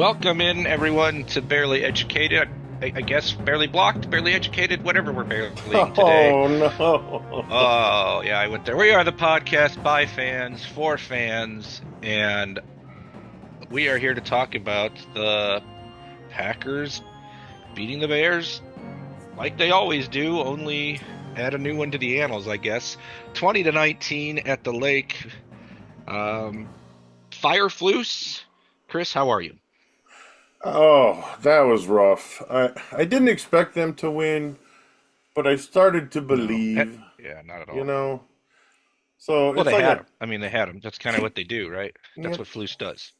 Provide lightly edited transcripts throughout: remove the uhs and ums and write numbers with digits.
Welcome in, everyone, to Barely Educated. I guess barely blocked, barely educated, whatever we're barelying today. Oh no. Oh, yeah, I went there. We are the podcast by fans, for fans, and we are here to talk about the Packers beating the Bears like they always do, only add a new one to the annals, I guess. 20-19 at the Lake. Fireflus. Chris, how are you? Oh, that was rough. I didn't expect them to win, but I started to No. believe, Yeah, not at you all. know. So Well, it's they like had a him. I mean, they had him. That's kind of what they do, right? That's yeah, what Flus does.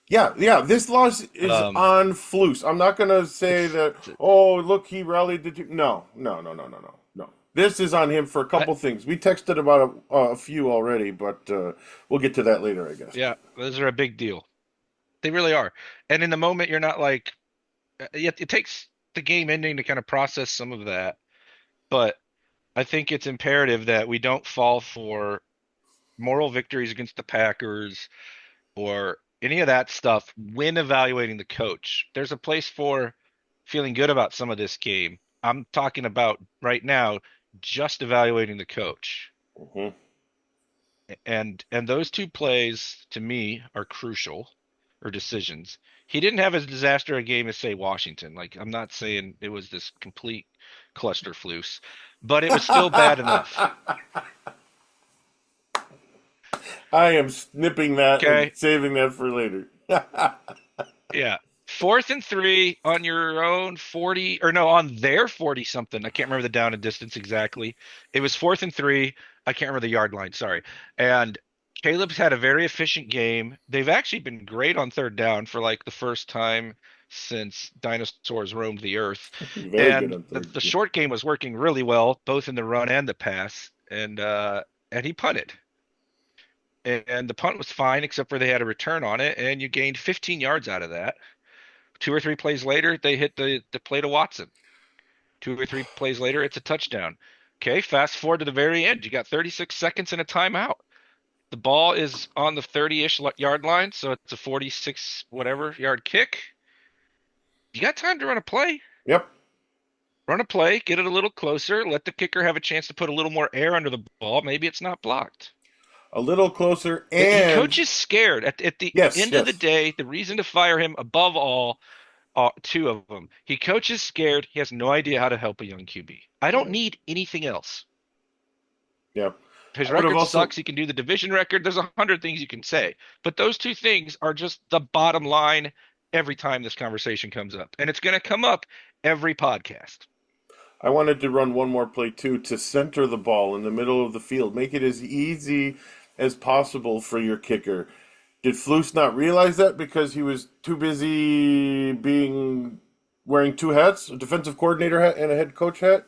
yeah. This loss is Um, on Flus. I'm not gonna say it's, that. it's Oh, look, he rallied the team. No, no, no, no, no, no, no. This is on him for a I, couple things. We texted about a few already, but we'll get to that later, I guess. yeah, those are a big deal. They really are. And in the moment, you're not like, it takes the game ending to kind of process some of that. But I think it's imperative that we don't fall for moral victories against the Packers or any of that stuff when evaluating the coach. There's a place for feeling good about some of this game. I'm talking about right now just evaluating the coach. Hmm. And those two plays to me are crucial or decisions. He didn't have as disaster a game as say Washington. Like I'm not saying it was this complete cluster flus, but it was still bad enough. I am snipping that and Okay. saving that for later. Yeah. 4th and 3 on your own 40 or no, on their 40 something. I can't remember the down and distance exactly. It was 4th and 3. I can't remember the yard line, sorry. And Caleb's had a very efficient game. They've actually been great on third down for like the first time since dinosaurs roamed the earth. Very good And on the, third. the short game was working really well, both in the run and the pass. And he punted. And the punt was fine, except for they had a return on it, and you gained 15 yards out of that. 2 or 3 plays later, they hit the play to Watson. 2 or 3 plays later, it's a touchdown. Okay, fast forward to the very end. You got 36 seconds and a timeout. The ball is on the 30-ish yard line, so it's a 46 whatever yard kick. You got time to run a play. Yep. Run a play, get it a little closer, let the kicker have a chance to put a little more air under the ball. Maybe it's not blocked. A little closer, He and coaches scared. At the yes, end of the yes, day, the reason to fire him above all, two of them. He coaches scared. He has no idea how to help a young QB. I don't yeah, need anything else. yeah. His I would have record also, sucks. He can do the division record. There's 100 things you can say, but those two things are just the bottom line every time this conversation comes up, and it's going to come up every podcast. I wanted to run one more play too to center the ball in the middle of the field, make it as easy as possible for your kicker. Did Flus not realize that because he was too busy being wearing two hats, a defensive coordinator hat and a head coach hat?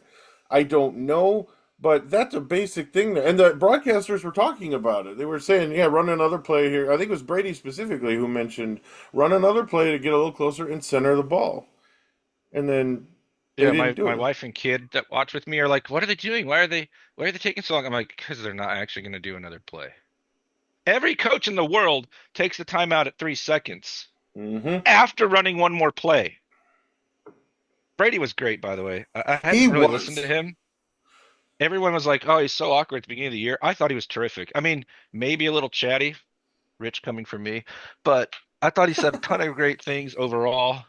I don't know, but that's a basic thing there. And the broadcasters were talking about it. They were saying, "Yeah, run another play here." I think it was Brady specifically who mentioned run another play to get a little closer and center the ball. And then they Yeah, didn't my do it. wife and kid that watch with me are like, "What are they doing? Why are they taking so long?" I'm like, "Because they're not actually going to do another play." Every coach in the world takes the timeout at 3 seconds Hmm. after running one more play. Brady was great, by the way. I He hadn't really listened to was. him. Everyone was like, "Oh, he's so awkward at the beginning of the year." I thought he was terrific. I mean, maybe a little chatty, Rich coming from me, but I thought he said a ton of great things overall.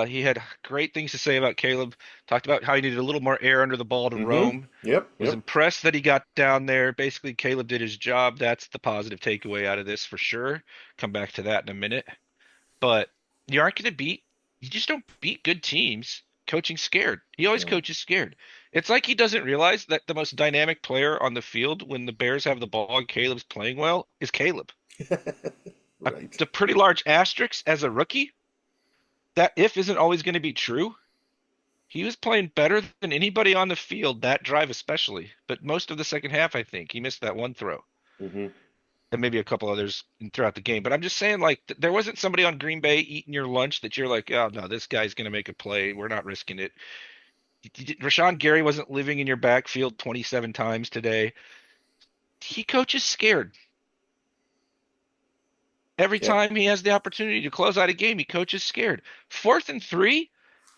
He had great things to say about Caleb. Talked about how he needed a little more air under the ball to Hmm. roam. Yep, Was yep. impressed that he got down there. Basically, Caleb did his job. That's the positive takeaway out of this for sure. Come back to that in a minute. But you aren't going to beat, you just don't beat good teams coaching scared. He always No. coaches scared. It's like he doesn't realize that the most dynamic player on the field when the Bears have the ball and Caleb's playing well is Caleb. Right. It's a pretty large asterisk as a rookie. That if isn't always going to be true. He was playing better than anybody on the field that drive, especially. But most of the second half, I think he missed that one throw, Hmm. and maybe a couple others throughout the game. But I'm just saying, like, there wasn't somebody on Green Bay eating your lunch that you're like, oh no, this guy's going to make a play. We're not risking it. Rashawn Gary wasn't living in your backfield 27 times today. He coaches scared. Every Yep. time he has the opportunity to close out a game, he coaches scared. 4th and 3,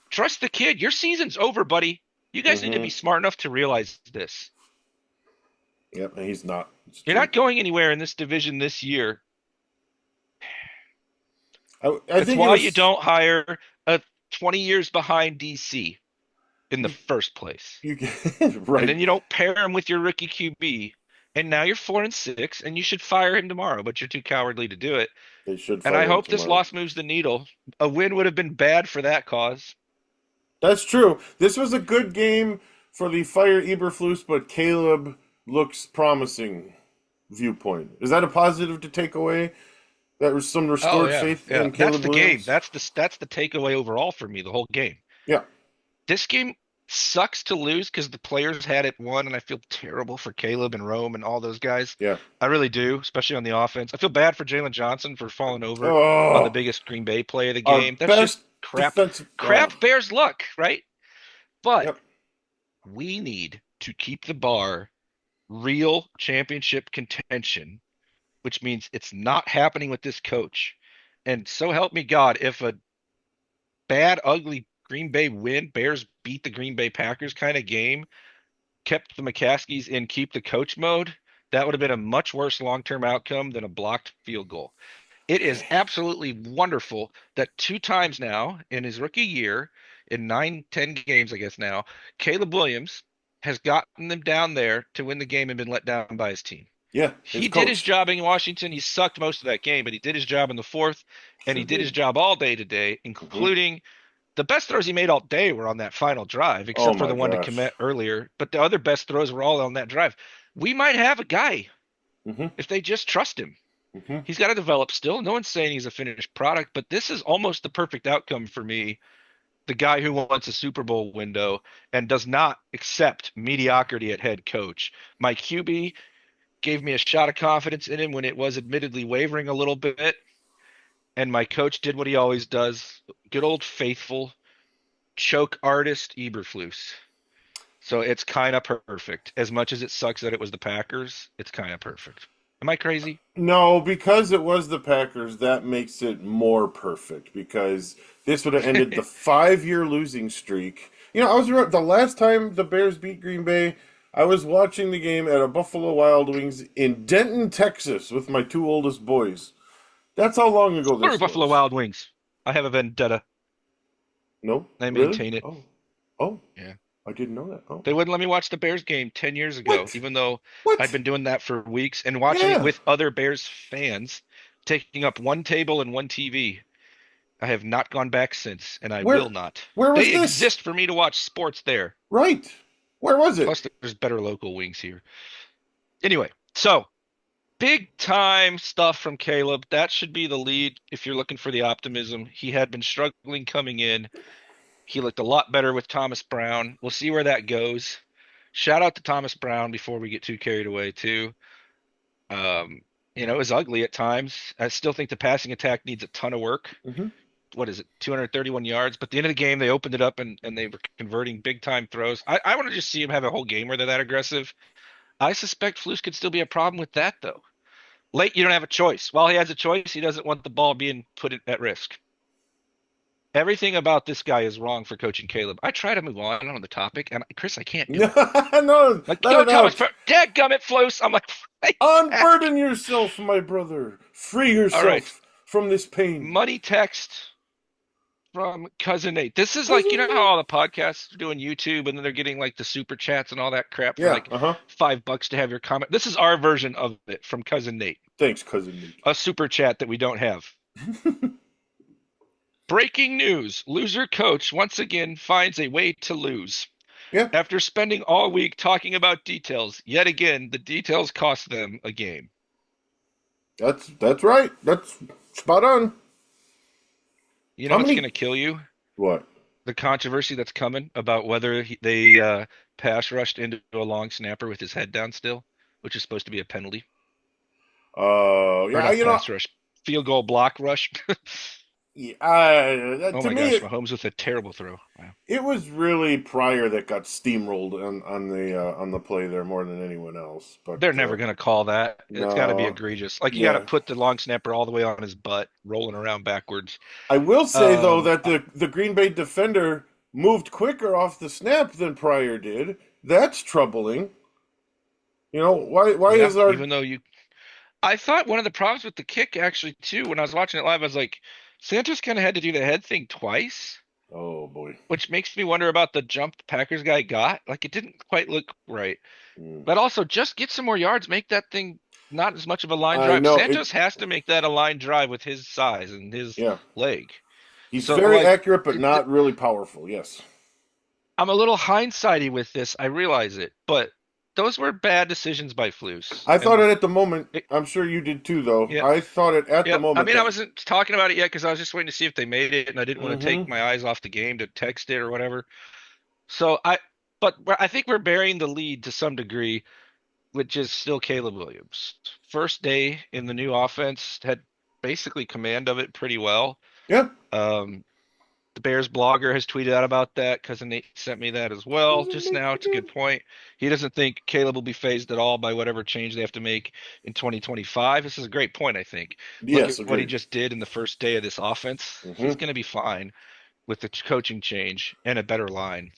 trust the kid. Your season's over, buddy. You guys need to be Mm-hmm. smart enough to realize this. Yep. And he's not. It's You're true. not going anywhere in this division this year. I That's think it why you was don't hire a 20 years behind DC in the you. first place. You And right. then you don't pair him with your rookie QB. And now you're 4-6, and you should fire him tomorrow, but you're too cowardly to do it. They should And I fire him hope this tomorrow. loss moves the needle. A win would have been bad for that cause. That's true. This was a good game for the fire Eberflus, but Caleb looks promising. Viewpoint. Is that a positive to take away? That was some Oh restored yeah, faith yeah. in That's Caleb the game. Williams. That's the takeaway overall for me, the whole game. Yeah. This game sucks to lose because the players had it won, and I feel terrible for Caleb and Rome and all those guys. Yeah. I really do, especially on the offense. I feel bad for Jalen Johnson for falling over on the Oh, biggest Green Bay play of the our game. That's just best crap. defensive. Oh. Crap bears luck, right? But Yep. we need to keep the bar real championship contention, which means it's not happening with this coach. And so help me God, if a bad, ugly Green Bay win, Bears beat the Green Bay Packers kind of game, kept the McCaskies in keep the coach mode, that would have been a much worse long-term outcome than a blocked field goal. It is absolutely wonderful that 2 times now in his rookie year, in 9, 10 games, I guess now, Caleb Williams has gotten them down there to win the game and been let down by his team. Yeah. His He did his coach job in Washington. He sucked most of that game, but he did his job in the fourth, and sure he did his did. job all day today, Hmm. including the best throws he made all day were on that final drive, Oh except for my the one to gosh. commit earlier. But the other best throws were all on that drive. We might have a guy Hmm. if they just trust him. Hmm. He's got to develop still. No one's saying he's a finished product, but this is almost the perfect outcome for me. The guy who wants a Super Bowl window and does not accept mediocrity at head coach. My QB gave me a shot of confidence in him when it was admittedly wavering a little bit. And my coach did what he always does. Good old faithful choke artist Eberflus. So it's kind of perfect. As much as it sucks that it was the Packers, it's kind of perfect. Am I crazy? No, because it was the Packers, that makes it more perfect because this would have ended the 5 year losing streak. I was the last time the Bears beat Green Bay, I was watching the game at a Buffalo Wild Wings in Denton, Texas with my two oldest boys. That's how long ago Screw this Buffalo was. Wild Wings. I have a vendetta. No? I Really? maintain it. Oh. Oh, Yeah. I didn't know that. Oh. They wouldn't let me watch the Bears game 10 years ago, What? even though I'd What? been doing that for weeks and watching it Yeah. with other Bears fans, taking up one table and one TV. I have not gone back since, and I will Where not. where was They this? exist for me to watch sports there. Right. Where was it? Plus, there's better local wings here. Anyway, so big time stuff from Caleb. That should be the lead if you're looking for the optimism. He had been struggling coming in. He looked a lot better with Thomas Brown. We'll see where that goes. Shout out to Thomas Brown before we get too carried away, too. It was ugly at times. I still think the passing attack needs a ton of work. Hmm. What is it, 231 yards? But at the end of the game, they opened it up and they were converting big time throws. I want to just see him have a whole game where they're that aggressive. I suspect Flus could still be a problem with that, though. Late, you don't have a choice. While he has a choice, he doesn't want the ball being put at risk. Everything about this guy is wrong for coaching Caleb. I try to move on the topic, and Chris, I can't do it. No, Like, let it Thomas, out. dadgummit, Flus. I'm like, I can't. Unburden yourself, my brother. Free All right. yourself from this pain. Money text from Cousin Nate. This is like, Cousin how Nate. all the podcasts are doing YouTube and then they're getting like the super chats and all that crap for Yeah, like uh-huh. $5 to have your comment. This is our version of it from Cousin Nate, Thanks, Cousin Nate. a super chat that we don't have. Breaking news. Loser coach once again finds a way to lose. Yeah, After spending all week talking about details, yet again, the details cost them a game. that's right. That's spot on. You know How what's going many? to kill you? What? The controversy that's coming about whether they pass rushed into a long snapper with his head down still, which is supposed to be a penalty. Or Yeah, not pass rush, field goal block rush. Yeah, Oh to my me, gosh, Mahomes with a terrible throw. Wow. it was really Pryor that got steamrolled on the play there more than anyone else. But They're never going to call that. It's got to be no, egregious. Like you got to yeah. put the long snapper all the way on his butt, rolling around backwards. I will say though Um, that the Green Bay defender moved quicker off the snap than Pryor did. That's troubling. Why yeah, is our even though I thought one of the problems with the kick actually too, when I was watching it live, I was like, Santos kind of had to do the head thing twice, oh boy. which makes me wonder about the jump the Packers guy got. Like it didn't quite look right. Mm. But also just get some more yards, make that thing not as much of a line I drive. know it. Santos has to make that a line drive with his size and his Yeah, leg. he's So very like accurate, but not really powerful. Yes. I'm a little hindsighty with this. I realize it, but those were bad decisions by Flus. I thought And it at the moment. it, I'm sure you did too, though. yeah, I thought it at the yeah. I moment mean, I that. wasn't talking about it yet because I was just waiting to see if they made it, and I didn't want to take Mm-hmm. my eyes off the game to text it or whatever. So but I think we're burying the lead to some degree, which is still Caleb Williams. First day in the new offense, had basically command of it pretty well. Yeah. Um, the Bears blogger has tweeted out about that. Cousin Nate sent me that as well just now. It's a good point. He doesn't think Caleb will be phased at all by whatever change they have to make in 2025. This is a great point, I think. Look Yes. at what he Agreed. just did in the first day of this offense. He's Mm-hmm. going to be fine with the coaching change and a better line.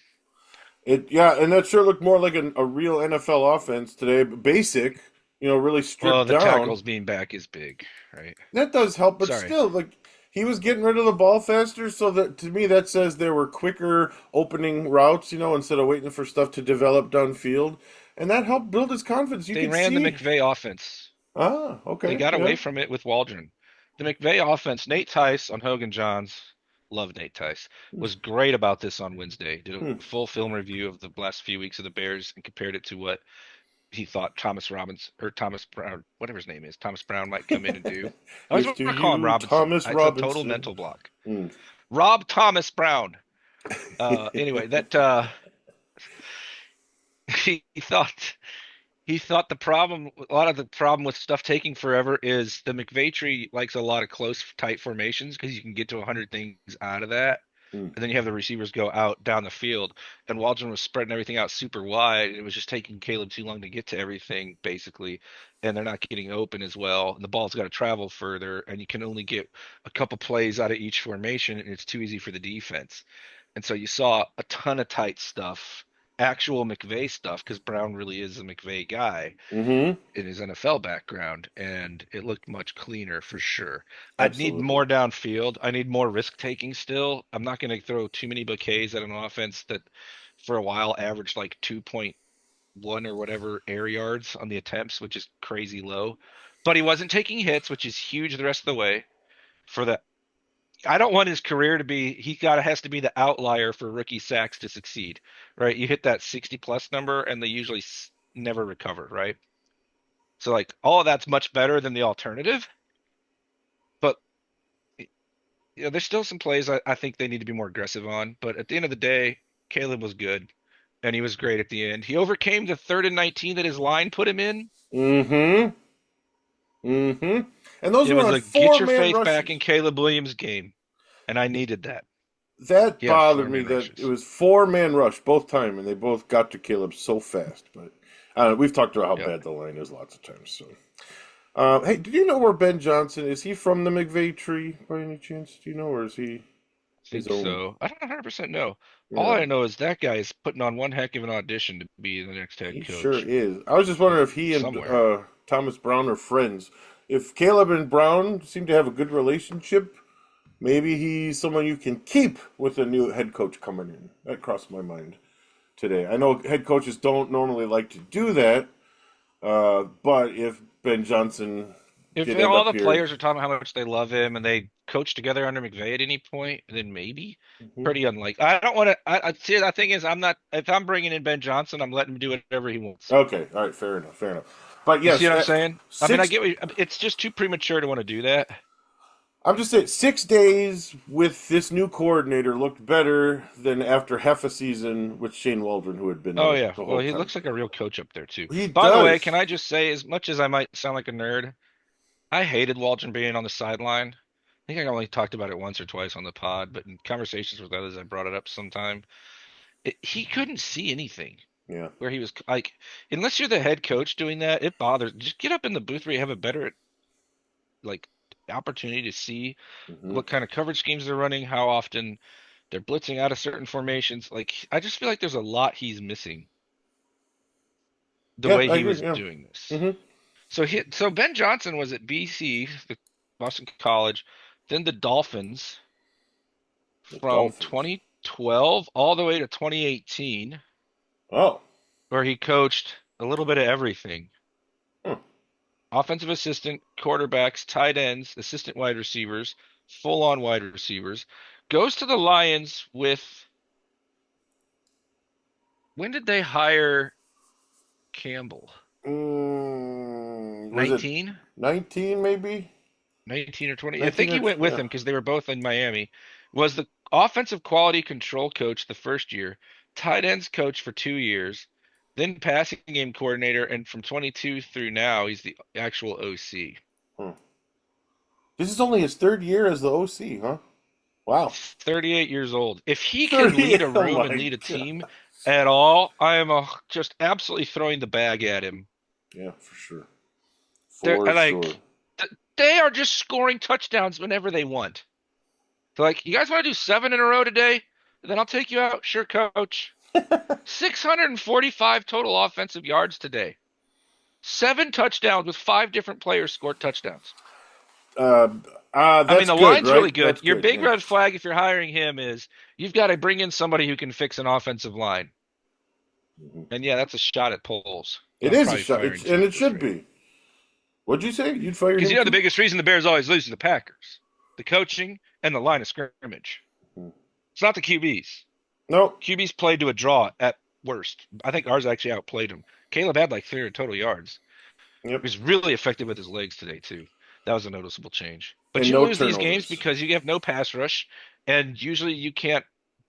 Yeah, and that sure looked more like a real NFL offense today. Basic, really Well, stripped the down. tackles being back is big, right? That does help, but Sorry. still, like he was getting rid of the ball faster. So that to me, that says there were quicker opening routes. Instead of waiting for stuff to develop downfield, and that helped build his confidence. You They could ran the see. McVay offense. Ah, They okay, got yeah. away from it with Waldron. The McVay offense, Nate Tice on Hogan Johns, love Nate Tice, was great about this on Wednesday. Did a Hmm. full film review of the last few weeks of the Bears and compared it to what he thought Thomas Robbins or Thomas Brown, whatever his name is, Thomas Brown might come in and do. I always It's want to to call him you, Robinson. Thomas It's a total Robinson. mental block. Hmm. Rob Thomas Brown. Anyway, that he thought the problem, a lot of the problem with stuff taking forever is the McVay tree likes a lot of close, tight formations because you can get to 100 things out of that. Hmm. And then you have the receivers go out down the field. And Waldron was spreading everything out super wide. And it was just taking Caleb too long to get to everything, basically. And they're not getting open as well. And the ball's got to travel further. And you can only get a couple plays out of each formation. And it's too easy for the defense. And so you saw a ton of tight stuff, actual McVay stuff, because Brown really is a McVay guy Mm-hmm. in his NFL background, and it looked much cleaner for sure. I'd need Absolutely. more downfield. I need more risk taking still. I'm not going to throw too many bouquets at an offense that for a while averaged like 2.1 or whatever air yards on the attempts, which is crazy low. But he wasn't taking hits, which is huge the rest of the way for that. I don't want his career to be has to be the outlier for rookie sacks to succeed, right? You hit that 60 plus number and they usually never recover, right? So like all of that's much better than the alternative, but there's still some plays I think they need to be more aggressive on. But at the end of the day, Caleb was good, and he was great at the end. He overcame the 3rd and 19 that his line put him in. Mm-hmm. Mm-hmm. And those It were was on a get your four-man faith back in rushes. Caleb Williams game, and I needed that. That He had bothered four me man that it rushes. was four-man rush both time, and they both got to Caleb so fast. But we've talked about how Yep. bad the line is lots of times. So, hey, did you know where Ben Johnson is? He from the McVay tree by any chance? Do you know, or is he I his think own? so. I don't 100% know. All Yeah, I know is that guy is putting on one heck of an audition to be the next head he sure coach is. I was just wondering if he and somewhere. Thomas Brown are friends. If Caleb and Brown seem to have a good relationship, maybe he's someone you can keep with a new head coach coming in. That crossed my mind today. I know head coaches don't normally like to do that, but if Ben Johnson If did end all up the here, players are talking about how much they love him and they coach together under McVay at any point, then maybe. mhm. Pretty unlikely. I don't want to. I see. The thing is, I'm not. If I'm bringing in Ben Johnson, I'm letting him do whatever he wants. Okay, all right, fair enough, fair enough. But You see yes, what I'm saying? I mean, I six. get. It's just too premature to want to do that. I'm just saying, 6 days with this new coordinator looked better than after half a season with Shane Waldron, who had been Oh there yeah. the Well, whole he time. looks like a real coach up there too. He By the way, does. can I just say, as much as I might sound like a nerd, I hated Waldron being on the sideline. think I only talked about it once or twice on the pod, but in conversations with others, I brought it up sometime. He couldn't see anything Yeah. where he was like, unless you're the head coach doing that, it bothers. Just get up in the booth where you have a better like opportunity to see Hmm. what kind of coverage schemes they're running, how often they're blitzing out of certain formations. Like I just feel like there's a lot he's missing the Yeah, way I he agree. was Yeah. doing this. Hmm. So Ben Johnson was at BC, the Boston College, then the Dolphins The from Dolphins. 2012 all the way to 2018, Oh. where he coached a little bit of everything. Hmm. Offensive assistant, quarterbacks, tight ends, assistant wide receivers, full on wide receivers. Goes to the Lions with when did they hire Campbell? Was it 19? 19 maybe? 19 or 20? I 19 think he or went with yeah. him because they were both in Miami. Was the offensive quality control coach the first year, tight ends coach for 2 years, then passing game coordinator, and from 22 through now, he's the actual OC. Hmm. This is only his third year as the OC, huh? Wow. He's 38 years old. If he can 30. lead a Oh room and my lead a God. team at all, I am just absolutely throwing the bag at him. Yeah, for sure. They're For sure. like, they are just scoring touchdowns whenever they want. They're like, you guys want to do seven in a row today? Then I'll take you out. Sure, coach. 645 total offensive yards today. Seven touchdowns with five different players scored touchdowns. Uh, I mean, that's the good, line's really right? good. That's Your good. big Yeah. red flag, if you're hiring him, is you've got to bring in somebody who can fix an offensive line. Mhm. And yeah, that's a shot at polls. But It I'm is a probably shot, firing and too it at this should rate. be. What'd you say? You'd fire Because him the too? biggest reason the Bears always lose to the Packers, the coaching and the line of scrimmage. Mhm. It's not the QBs. No. QBs played to a draw at worst. I think ours actually outplayed him. Caleb had like 300 total yards. Yep. He was really effective with his legs today too. That was a noticeable change. But And you no lose these games turnovers. because you have no pass rush, and usually you can't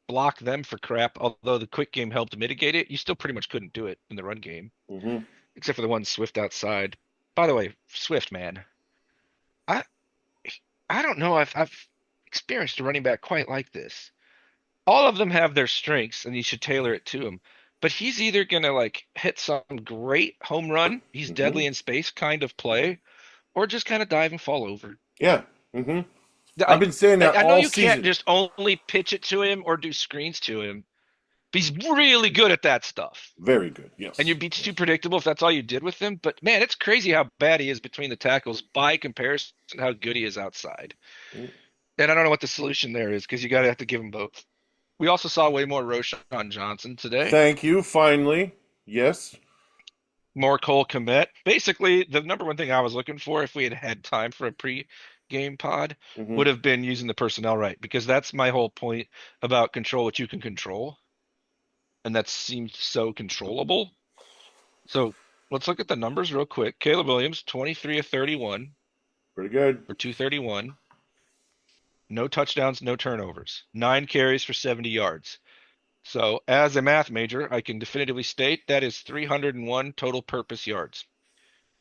block them for crap. Although the quick game helped mitigate it, you still pretty much couldn't do it in the run game, Hmm. except for the one Swift outside. By the way, Swift, man, I I don't know if I've experienced a running back quite like this. All of them have their strengths, and you should tailor it to them. But he's either gonna like hit some great home run, he's Hmm. deadly in space kind of play, or just kind of dive and fall over. Yeah. Hmm. I've Like been saying that I know all you can't season. just only pitch it to him or do screens to him. But he's really good at that stuff. Very good. And Yes. you'd be too Yes. predictable if that's all you did with him. But man, it's crazy how bad he is between the tackles by comparison to how good he is outside. And I don't know what the solution there is because you gotta have to give him both. We also saw way more Roshan Johnson today. Thank you. Finally. Yes. More Cole Kmet. Basically, the number one thing I was looking for if we had had time for a pre-game pod Hmm. would have been using the personnel right because that's my whole point about control what you can control, and that seems so controllable. So let's look at the numbers real quick. Caleb Williams, 23 of 31 Pretty good. for 231. No touchdowns, no turnovers. 9 carries for 70 yards. So, as a math major, I can definitively state that is 301 total purpose yards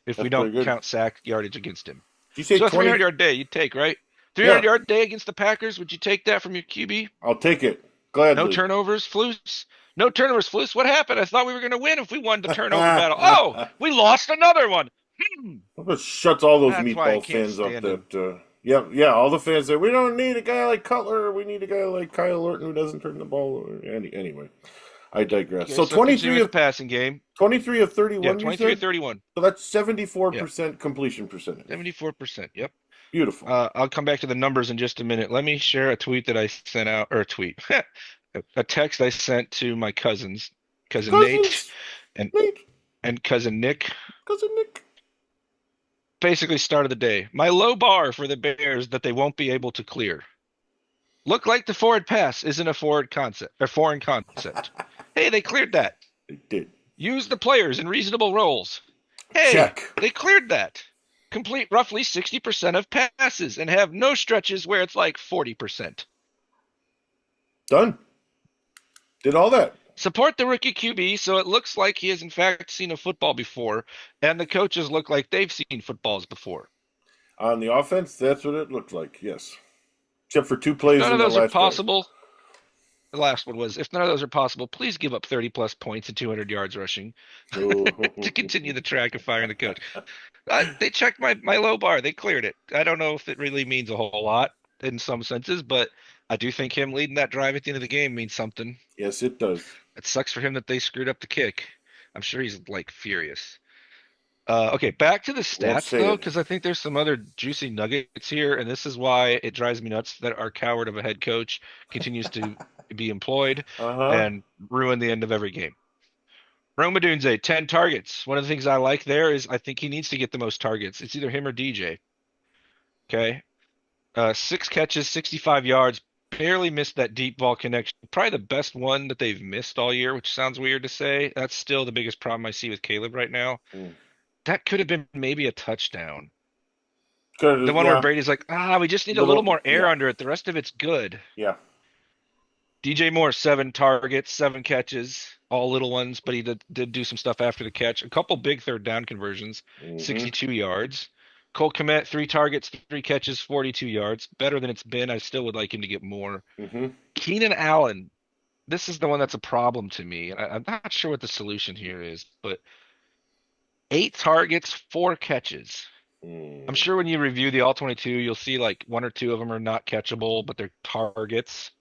if we That's pretty don't good. count sack yardage against him. Did you say So a 300 20? yard day you'd take, right? 300 Yeah. yard day against the Packers, would you take that from your QB? I'll take it No gladly. turnovers, Flus. No turnovers, Flus. What happened? I thought we were going to win if we won the turnover battle. Oh, we lost another one. Hmm. That shuts all those That's why I meatball can't fans up. stand him. That yeah, yeah. All the fans say we don't need a guy like Cutler. We need a guy like Kyle Orton who doesn't turn the ball over. Anyway, I digress. Okay, So so continue 23 with the of passing game. 23 of Yeah, 31, you 23 to said? 31. So that's 74% Yeah, completion percentage. 74%. Yep. Beautiful. I'll come back to the numbers in just a minute. Let me share a tweet that I sent out, or a tweet, a text I sent to my cousins, cousin Nate Cousins, and Nate, cousin Nick. cousin Nick. Basically, start of the day. My low bar for the Bears that they won't be able to clear. Look like the forward pass isn't a forward concept or foreign concept. Hey, they cleared that. They did. Use the players in reasonable roles. Hey, Check. they cleared that. Complete roughly 60% of passes and have no stretches where it's like 40%. Done. Did all that. Support the rookie QB so it looks like he has in fact seen a football before, and the coaches look like they've seen footballs before. On the offense, that's what it looked like. Yes, except for two If plays none in of the those are last drive. possible, the last one was, if none of those are possible, please give up 30 plus points and 200 yards rushing to continue the track of firing the coach. They checked my low bar. They cleared it. I don't know if it really means a whole lot in some senses, but I do think him leading that drive at the end of the game means something. Yes, it does. It sucks for him that they screwed up the kick. I'm sure he's like furious. Okay, back to the Won't stats say though, it. because I think there's some other juicy nuggets here, and this is why it drives me nuts that our coward of a head coach continues to be employed Uh huh. and ruin the end of every game. Roma Dunze, 10 targets. One of the things I like there is I think he needs to get the most targets. It's either him or DJ. Okay. Six catches, 65 yards. Barely missed that deep ball connection. Probably the best one that they've missed all year, which sounds weird to say. That's still the biggest problem I see with Caleb right now. Mm. That could have been maybe a touchdown. The Good. one where Yeah. Brady's like, we just need a little Little. more air Yeah. under it. The rest of it's good. Yeah. DJ Moore, 7 targets, 7 catches, all little ones, but he did do some stuff after the catch. A couple big third down conversions, Mm-hmm. 62 yards. Cole Kmet, 3 targets, 3 catches, 42 yards. Better than it's been. I still would like him to get more. Mm-hmm. Keenan Allen, this is the one that's a problem to me. And I'm not sure what the solution here is, but 8 targets, 4 catches. I'm Mm. sure when you review the all 22, you'll see like one or two of them are not catchable, but they're targets.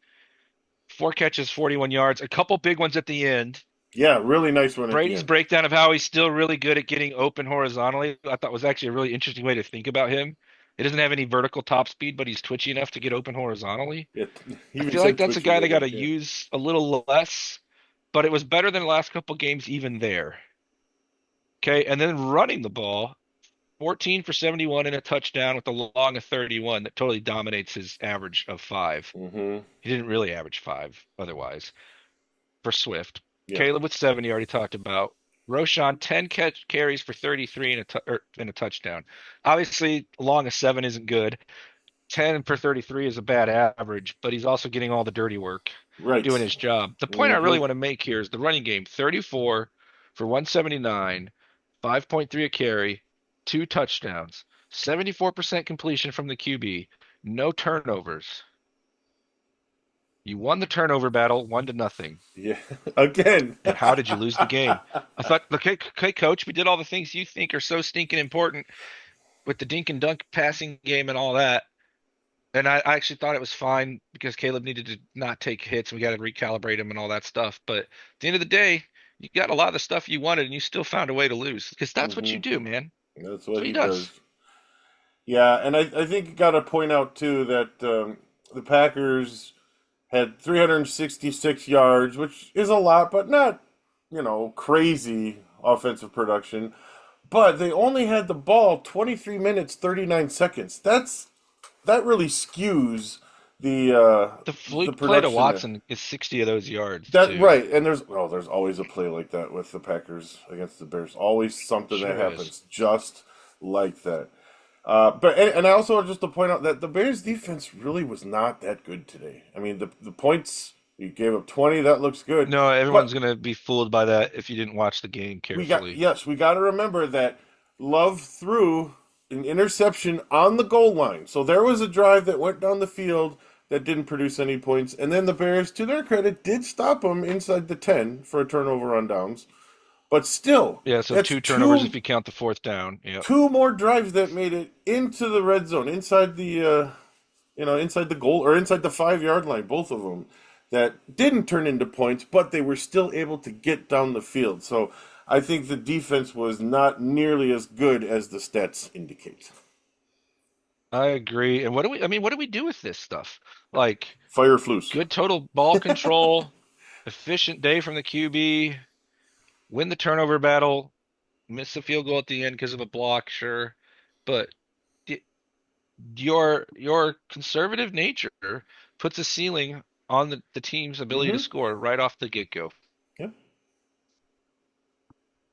4 catches, 41 yards, a couple big ones at the end. Yeah. Really nice one at the Brady's end. breakdown of how he's still really good at getting open horizontally, I thought was actually a really interesting way to think about him. He doesn't have any vertical top speed, but he's twitchy enough to get open horizontally. Yeah. He I even feel like said that's a twitchy, guy I they got think. to Yeah. use a little less, but it was better than the last couple games even there. Okay, and then running the ball, 14 for 71 and a touchdown with a long of 31 that totally dominates his average of 5. Mm-hmm. He didn't really average 5 otherwise for Swift. Yeah. Caleb with 70, already talked about. Roshan, 10 carries for 33 and a touchdown. Obviously, long of 7 isn't good. 10 per 33 is a bad average, but he's also getting all the dirty work, Right. doing his job. The point I Mm-hmm. really want to make here is the running game, 34 for 179, 5.3 a carry, 2 touchdowns, 74% completion from the QB, no turnovers. You won the turnover battle, 1-0. Yeah. Again. And how did you lose the game? I thought, okay, coach, we did all the things you think are so stinking important with the dink and dunk passing game and all that. And I actually thought it was fine because Caleb needed to not take hits. We got to recalibrate him and all that stuff. But at the end of the day, you got a lot of the stuff you wanted and you still found a way to lose because that's what you Mm-hmm. do, man. That's That's what what he he does. does. Yeah, and I think you got to point out too that the Packers had 366 yards, which is a lot, but not, crazy offensive production. But they only had the ball 23 minutes 39 seconds. That really skews The the fluke play to production there. Watson is 60 of those yards, That too. right, and there's always a play like that with the Packers against the Bears. Always something that Sure is. happens just like that. But I also just to point out that the Bears defense really was not that good today. I mean the points you gave up 20, that looks good, No, everyone's but going to be fooled by that if you didn't watch the game carefully. we got to remember that Love threw an interception on the goal line. So there was a drive that went down the field that didn't produce any points, and then the Bears, to their credit, did stop them inside the 10 for a turnover on downs. But still, Yeah, so that's 2 turnovers if you count the fourth down. Yep. two more drives that made it into the red zone, inside the inside the goal or inside the 5 yard line, both of them that didn't turn into points, but they were still able to get down the field. So I think the defense was not nearly as good as the stats indicate. I agree. And what do we do with this stuff? Like Fire Flus. good total ball control, efficient day from the QB, win the turnover battle, miss the field goal at the end because of a block, sure. But y- your conservative nature puts a ceiling on the team's ability to Mm-hmm. score right off the get-go. Yeah.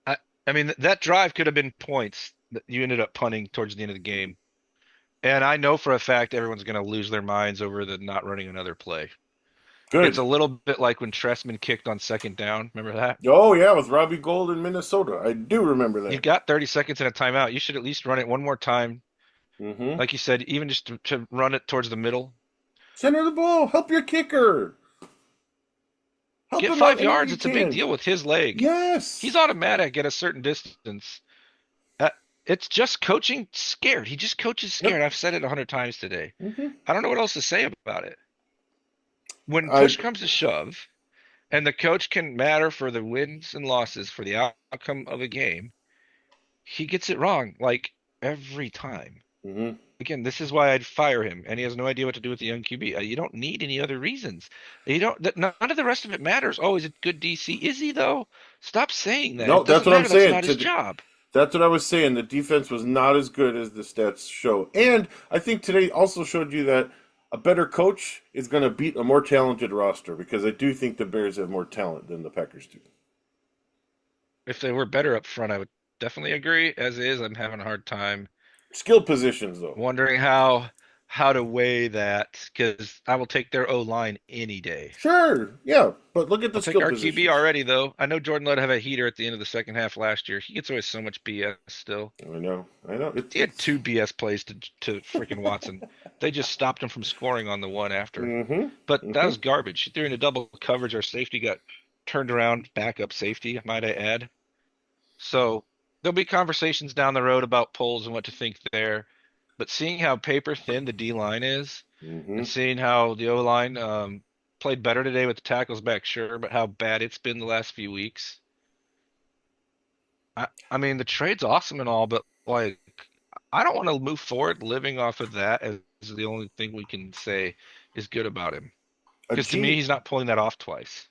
I, I mean, that drive could have been points that you ended up punting towards the end of the game. And I know for a fact everyone's going to lose their minds over the not running another play. It's Good. a little bit like when Tressman kicked on second down. Remember that? Oh yeah, with Robbie Gold in Minnesota. I do remember You've that. got 30 seconds and a timeout. You should at least run it one more time Mm-hmm. Like you said, even just to run it towards the middle. Center the ball. Help your kicker. Help Get him out five any way yards. you It's a big can. deal with his leg. He's Yes. automatic at a certain distance. Uh, it's just coaching scared. He just coaches Yep. scared. I've said it 100 times today. Mm-hmm. I don't know what else to say about it. When I. push comes to shove, and the coach can matter for the wins and losses for the outcome of a game, he gets it wrong like every time. Mm-hmm. Again, this is why I'd fire him, and he has no idea what to do with the young QB. You don't need any other reasons. You don't. None of the rest of it matters. Oh, is it good DC? Is he though? Stop saying that. No, It that's doesn't what I'm matter. That's saying. not his job. That's what I was saying. The defense was not as good as the stats show. And I think today also showed you that a better coach is going to beat a more talented roster because I do think the Bears have more talent than the Packers do. If they were better up front, I would definitely agree. As is, I'm having a hard time Skill positions, though. wondering how to weigh that because I will take their O line any day. Sure, yeah, but look at the I'll take skill our QB positions. already though. I know Jordan Love have a heater at the end of the second half last year. He gets away with so much BS still. I know. He had two BS plays to freaking Watson. They just stopped him from scoring on the one after. Mm-hmm. But that Mm-hmm. was garbage. He threw into double coverage. Our safety got turned around, backup safety, might I add. So there'll be conversations down the road about polls and what to think there. But seeing how paper thin the D line is, Mm-hmm. and seeing how the O line played better today with the tackles back, sure, but how bad it's been the last few weeks. I mean, the trade's awesome and all, but like, I don't want to move forward living off of that as the only thing we can say is good about him. A Because to me, G he's not pulling that off twice.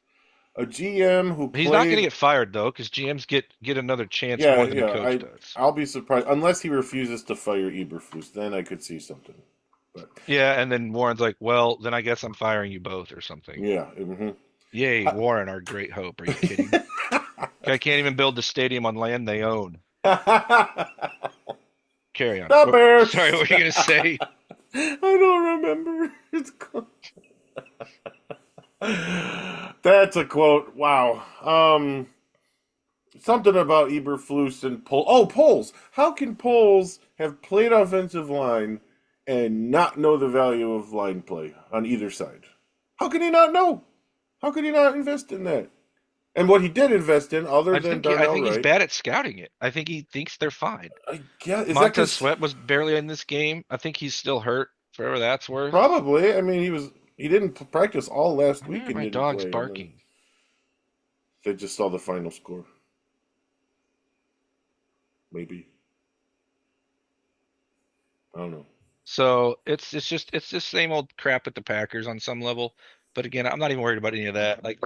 a GM who He's not going to played. get fired though, because GMs get another chance Yeah, more than a yeah. coach does. I'll be surprised unless he refuses to fire Eberflus. Then I could see something. But Yeah, and then Warren's like, "Well, then I guess I'm firing you both or something." yeah. Mm-hmm. Yay, Warren, our great hope. Are you kidding? Guy can't even build the stadium on land they own. The Carry on. Sorry, Bears. what were you gonna say? I don't remember. It's called... That's a quote. Wow. Something about Eberflus and Pol. Oh, Poles. How can Poles have played offensive line and not know the value of line play on either side? How can he not know? How could he not invest in that? And what he did invest in, other than I Darnell think he's Wright, bad at scouting it. I think he thinks they're fine. I guess is that Montez because Sweat was barely in this game. I think he's still hurt, for whatever that's worth. probably. I mean, he didn't practice all last Why week are and my didn't dogs play, and then barking? they just saw the final score. Maybe I don't know. So it's just same old crap with the Packers on some level. But again, I'm not even worried about any of that. Like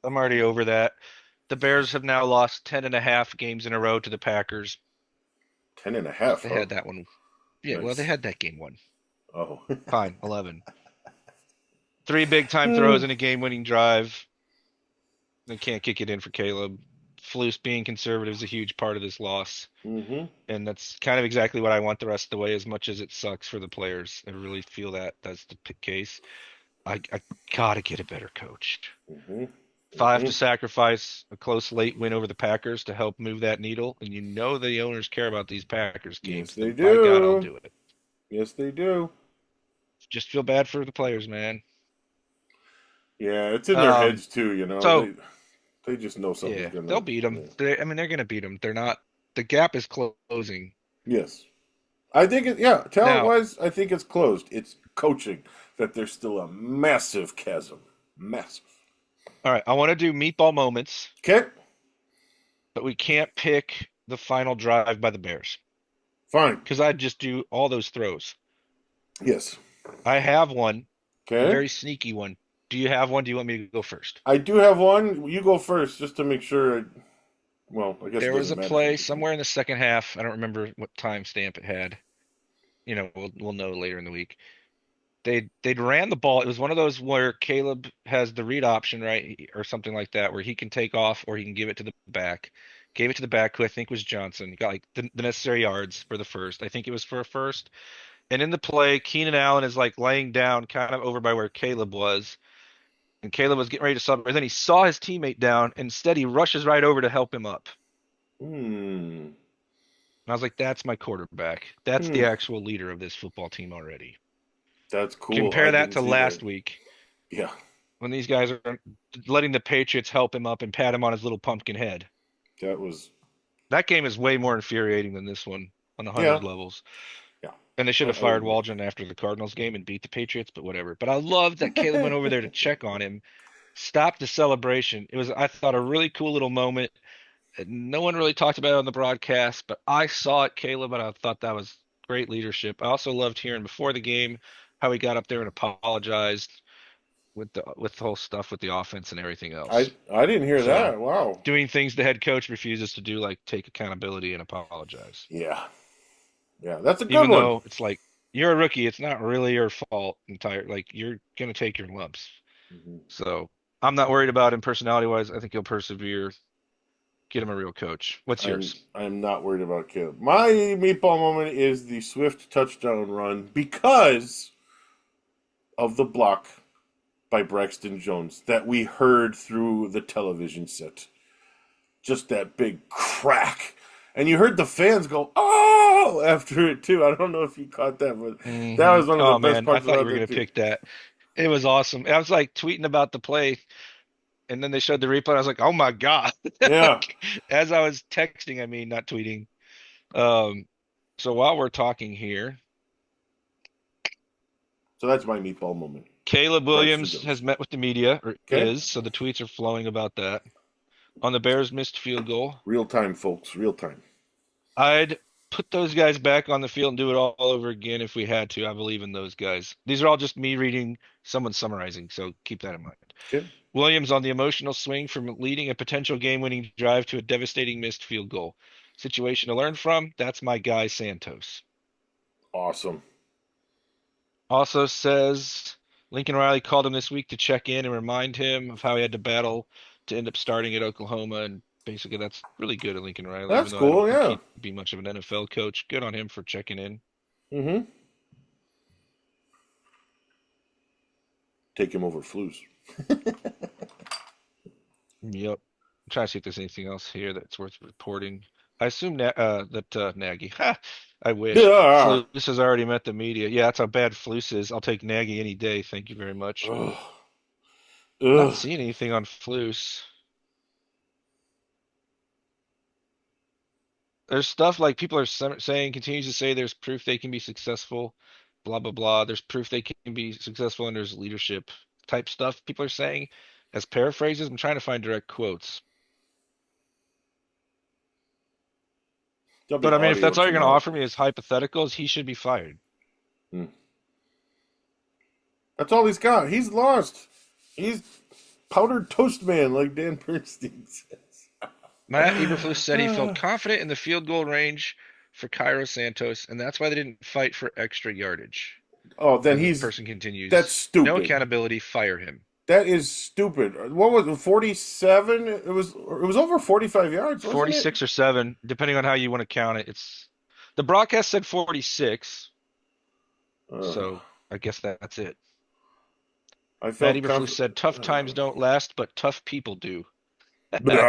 I'm already over that. The Bears have now lost 10.5 games in a row to the Packers. 10.5, They huh? had that one. Yeah, well, they Nice. had that game won. Oh. Fine, 11. Three big time throws in a game winning drive. They can't kick it in for Caleb. Flus being conservative is a huge part of this loss. Mm-hmm. And that's kind of exactly what I want the rest of the way, as much as it sucks for the players. I really feel that that's the case. I gotta get a better coach. Mm-hmm. If I have to Mm-hmm. sacrifice a close late win over the Packers to help move that needle, and you know the owners care about these Packers Yes, games, they then by God, I'll do. do it. Yes, they do. Just feel bad for the players, man. Yeah, it's in their Um, heads too. You know, so they just know something's yeah, gonna. they'll beat them. Yeah. I mean, they're gonna beat them. They're not. The gap is closing Yes, I think it. Yeah, talent now. wise, I think it's closed. It's coaching that there's still a massive chasm. Massive. All right, I want to do meatball moments, Okay, but we can't pick the final drive by the Bears fine. because I'd just do all those throws. Yes. I have one, a Okay. very sneaky one. Do you have one? Do you want me to go first? I do have one. You go first, just to make sure. Well, I guess it There was doesn't a matter if I play do too. somewhere in the second half. I don't remember what timestamp it had. We'll know later in the week. They'd ran the ball. It was one of those where Caleb has the read option, right, or something like that, where he can take off or he can give it to the back. Gave it to the back, who I think was Johnson. He got like the necessary yards for the first. I think it was for a first. And in the play, Keenan Allen is like laying down kind of over by where Caleb was. And Caleb was getting ready to sub, and then he saw his teammate down. And instead, he rushes right over to help him up. Hmm. And I was like, that's my quarterback. That's Hmm. the actual leader of this football team already. That's cool. I Compare that didn't to see that. last week Yeah, when these guys are letting the Patriots help him up and pat him on his little pumpkin head. that was. That game is way more infuriating than this one on a Yeah, hundred levels. yeah. And they should have I would fired agree. Waldron after the Cardinals game and beat the Patriots, but whatever. But I love that Caleb went over there to check on him, stopped the celebration. It was, I thought, a really cool little moment. No one really talked about it on the broadcast, but I saw it, Caleb, and I thought that was great leadership. I also loved hearing before the game how he got up there and apologized with the whole stuff with the offense and everything else. I didn't hear So that. Wow. doing things the head coach refuses to do, like take accountability and apologize. Yeah, yeah. That's a good Even one. though it's like you're a rookie, it's not really your fault entire like you're gonna take your lumps. Mhm. So I'm not worried about him personality wise. I think he'll persevere. Get him a real coach. What's yours? I'm not worried about Caleb. My meatball moment is the Swift touchdown run because of the block by Braxton Jones that we heard through the television set. Just that big crack. And you heard the fans go, oh, after it too. I don't know if you caught that, but that was one of the Oh best man, I parts thought you about were that gonna too. pick that. It was awesome. I was like tweeting about the play, and then they showed the replay. I was like, oh my God. Yeah. Like, as I was texting, I mean, not tweeting. Um, so while we're talking here, So that's my meatball moment. Caleb Braxton Williams has Jones. met with the media, or Okay? is, so the tweets are flowing about that. On the Bears' missed field goal, Real time, folks. Real time. I'd put those guys back on the field and do it all over again if we had to. I believe in those guys. These are all just me reading someone summarizing, so keep that in mind. Okay? Williams on the emotional swing from leading a potential game-winning drive to a devastating missed field goal. Situation to learn from. That's my guy, Santos. Awesome. Also says Lincoln Riley called him this week to check in and remind him of how he had to battle to end up starting at Oklahoma. And basically, that's really good of Lincoln Riley, even That's though I cool, don't think yeah. he'd be much of an NFL coach. Good on him for checking in. Mm-hmm. Take him over Flus. Yep. I'm trying to see if there's anything else here that's worth reporting. I assume that Nagy. Ha! I wish. Yeah. Flus has already met the media. Yeah, that's how bad Flus is. I'll take Nagy any day. Thank you very much. Ugh. Not Ugh. seeing anything on Flus. There's stuff like people are saying, continues to say there's proof they can be successful, blah, blah, blah. There's proof they can be successful and there's leadership type stuff people are saying as paraphrases. I'm trying to find direct quotes. There'll be But I mean, if audio that's all you're going to tomorrow. offer me as hypotheticals, he should be fired. Hmm. That's all he's got. He's lost. He's powdered toast man, like Dan Bernstein Matt Eberflus said he felt says. confident in the field goal range for Cairo Santos, and that's why they didn't fight for extra yardage. Oh, then And the he's person that's continues, no stupid. accountability, fire him. That is stupid. What was it? 47? It was over 45 yards, wasn't it? 46 or 7, depending on how you want to count it. It's the broadcast said 46, Ugh. so I guess that's it. I Matt felt Eberflus confident. said tough times don't last, but tough people do. Put it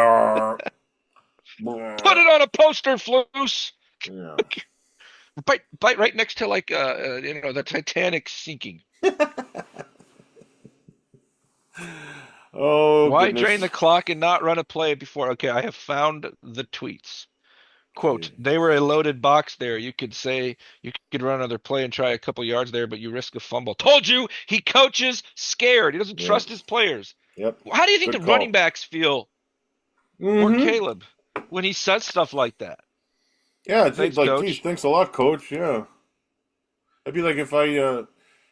on a poster, Flus. Yeah. Bite right next to like the Titanic sinking. Oh Why drain goodness. the clock and not run a play before? Okay, I have found the tweets. Quote, Okay. they were a loaded box there. You could say you could run another play and try a couple yards there, but you risk a fumble. Told you he coaches scared. He doesn't Yep. trust his players. Yep. How do you think the Good running call. backs feel, or Mm-hmm. Caleb, when he says stuff like that? Yeah, it's Thanks, like, geez, coach. thanks a lot, coach. Yeah. That'd be like if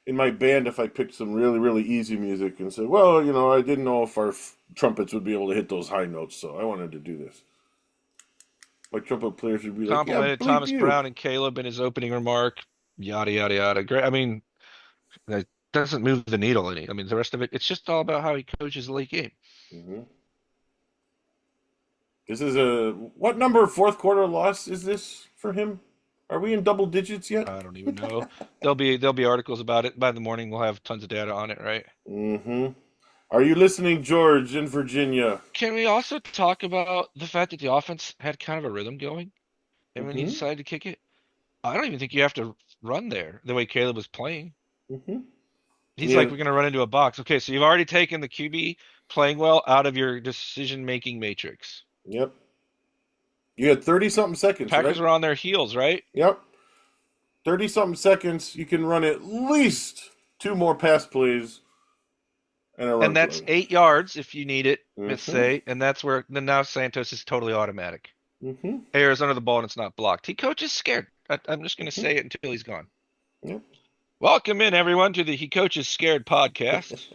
in my band, if I picked some really, really easy music and said, well, I didn't know if our trumpets would be able to hit those high notes, so I wanted to do this. My trumpet players would be like, yeah, Complimented bleep Thomas you. Brown and Caleb in his opening remark. Yada yada yada. Great. I mean, that doesn't move the needle any. I mean, the rest of it, it's just all about how he coaches the late game. Hmm. This is what number fourth quarter loss is this for him? Are we in double digits yet? I don't even know. There'll be articles about it by the morning. We'll have tons of data on it, right? Mm-hmm. Are you listening, George, in Virginia? Can we also talk about the fact that the offense had kind of a rhythm going? and when you Mm-hmm. decide to kick it, I don't even think you have to run there the way Caleb was playing. Mm-hmm. He's like, Yeah. we're going to run into a box. Okay, so you've already taken the QB playing well out of your decision-making matrix. Yep. You had 30 something seconds, Packers right? are on their heels, right? Yep. 30 something seconds. You can run at least two more pass plays and a run And that's play. 8 yards if you need it, let's Mm-hmm. say. And that's where then now Santos is totally automatic. Mm-hmm. Airs under the ball and it's not blocked. He coaches scared. I'm just going to Mm-hmm. say it until he's gone. Yep. Welcome in, everyone, to the He Coaches Scared podcast.